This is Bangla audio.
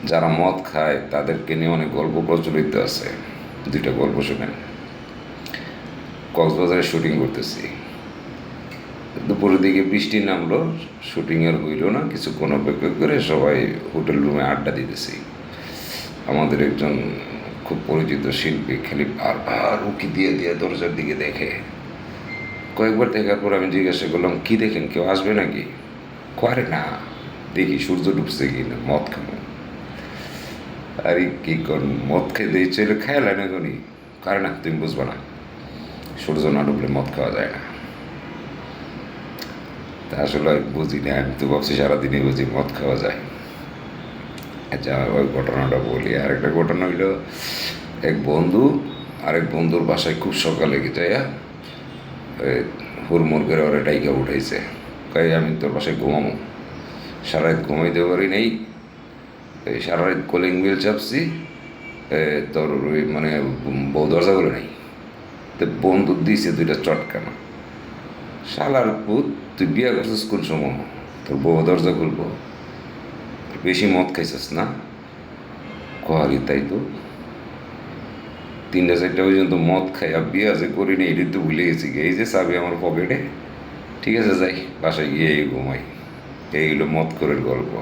যারা মদ খায় তাদেরকে নিয়ে অনেক গল্প প্রচলিত আছে। দুইটা গল্প শুনেন। কক্সবাজারে শুটিং করতেছি, দুপুরের দিকে বৃষ্টি নামলো, শুটিংয়ের হইল না, কিছুক্ষণ অপেক্ষা করে সবাই হোটেল রুমে আড্ডা দিতেছি। আমাদের একজন খুব পরিচিত শিল্পী খালি বারবার উকি দিয়ে দিয়ে দরজার দিকে দেখে। কয়েকবার দেখার পর আমি জিজ্ঞাসা করলাম, কি দেখেন, কেউ আসবে নাকি? করে না, দেখি সূর্য ডুবছে কিনা, মদ খাবো। আরে কি কর, মদ খেতে ইচ্ছে হলে খেয়াল হয় না কোনি, কারে না, তুমি বুঝবা না, সূর্য না ডুবলে মদ খাওয়া যায় না। তা আসলে বুঝি না, আমি তো ভাবছি সারাদিনই বুঝি মদ খাওয়া যায়। আচ্ছা, ওই ঘটনাটা বলি। আরেকটা ঘটনা হইল, এক বন্ধু আরেক বন্ধুর বাসায় খুব সকালে যাইয়া হুড়মুড় করে ওরা ডাইকা উঠাইছে। কই আমি তোর বাসায় ঘুমামো। সারা রাত ঘুমাইতে পারি নেই, সারা রাত কলিং বেল চাপছি, তোর ওই মানে বউ দরজা করে নাই। তো বন্ধু দিছে দুইটা চটকানা। শালার পুত, তুই বিয়ে করছিস কোন সময়, তোর বউ দরজা খুলবো? বেশি মদ খাইছিস না? কহালি তাই তো, 3টা 4টা পর্যন্ত মদ খাইয়া বিয়ে যে করিনি, এটি তো ভুলে গেছি। এই যে চাবি আমার পকেটে, ঠিক আছে যাই বাসায় গিয়ে ঘুমাই। এই হলো মদ করের গল্প।